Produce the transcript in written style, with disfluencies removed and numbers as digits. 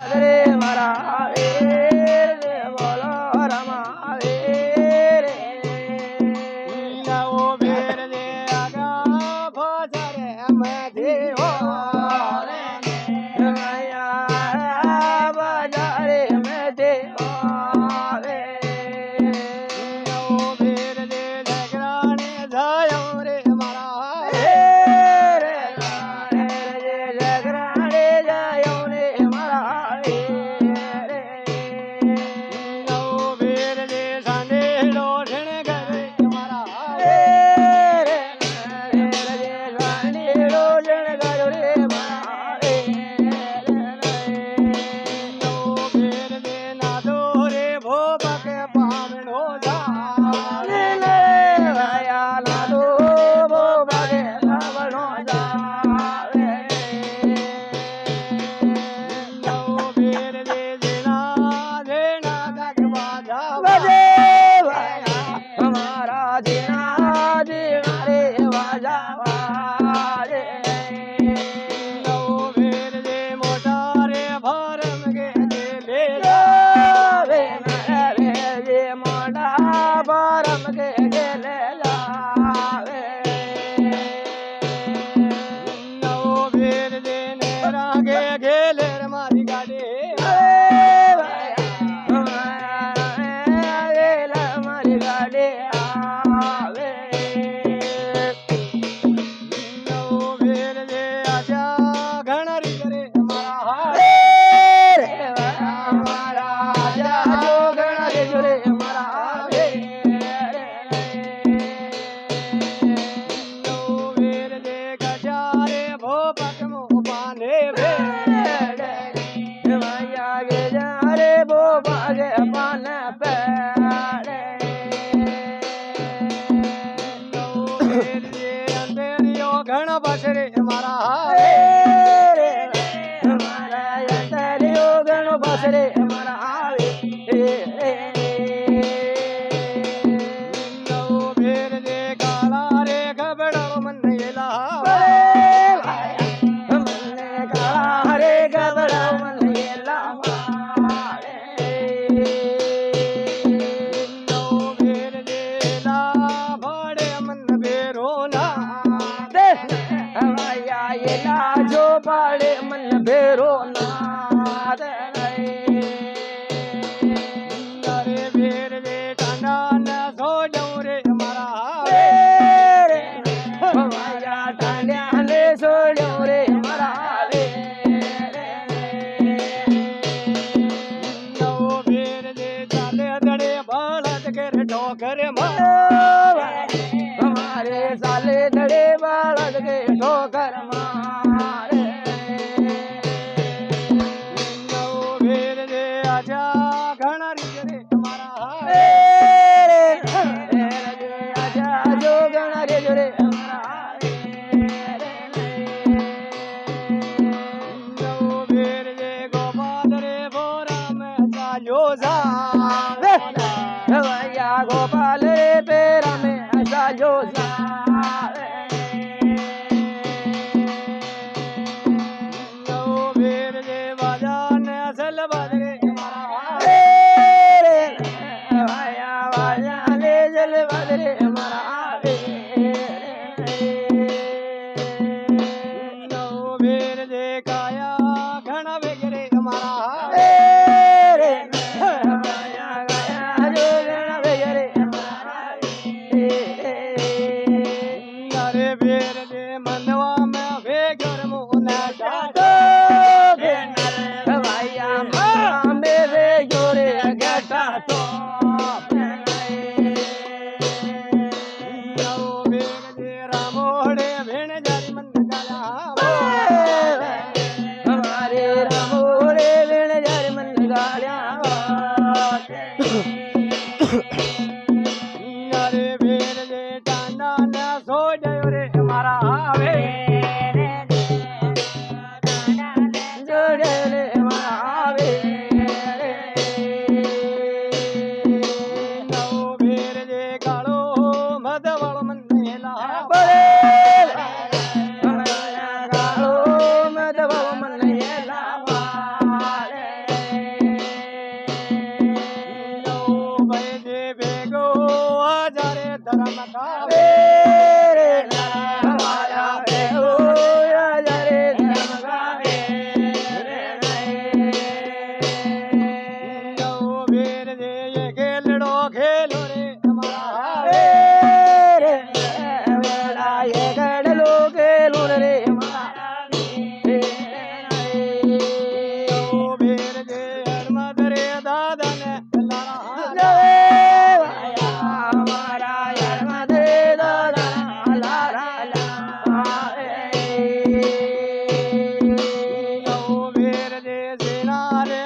रे मारा वीर बोलो रमावीर नवो वीर दे आगा भजरे मधी हो मैया बाजारे में देवा नवो वीर दे जगराने जायो रे मारा रे जगराने जायो रे मारा नवो वीर दे सांडे लोढ़ण गरे मारा नवो वीर दे नादो रे भोपक पावनो जा नवो वीर दे जिना देना तक बाजा हमारा जीना जीना रे बाजा नवो वीर दे मोटा रे भरम के ले मोटा बारम के गेले जावे नवो वीर दे नेरा के गेले रे मारी गाड़ी हमारी गाड़ी आवे नवो वीर दे आजा घणरी करे मारा हमारा राजा जो गणा रे जुरे हमारा नवो वीर दे गजारे भोपक मुँह पाने भे मैया गे जा रे बो बागे पान पेड़े नवो वीर दे अंधेरियो घण बसरे मारा हमारा अंतरियो गण बसरे हमारा नवो वीर दे काला रे गबड़ो मन गेला हरे गबड़ा मन नवो वीर दे ला भड़े मन बेरो ना मैया ये लाजो बड़े मन बेरो नाद अरे वीर दे टांडा न सो जाऊं रे मारा मैया टांड्या ने सोड़ो रे मरा नवो वीर दे चाले दड़े बळद के ठोकर मार हमारे साले धड़े बालद के ठोकर मारे नवो वीर दे आजा घणरी रे मारा आजा जो गणा रे जोरे नवो वीर दे गोपाल रे बोरा में साजो जा भैया गोपाल रे पेरा में ऐसा जो नवो वीर दे बाजान असल बदरे मारा भैया भैया ले जल बदरे नवो वीर दे काया घण बेगरे मारा अरे वीर दे मनवा में बेगर मुना डाटो भैया ધમકાવે રે મારા બેહો રે ધમકાવે યો વીર રે એ ખેલડો ખેલો રે અમારા રે વેળા એ ગડલો ગેલું રે મારા યો વીર રે હરમદ રે દાદા ને લારા મારા યર્મદે દાદા લારા યો વીર રે સેના રે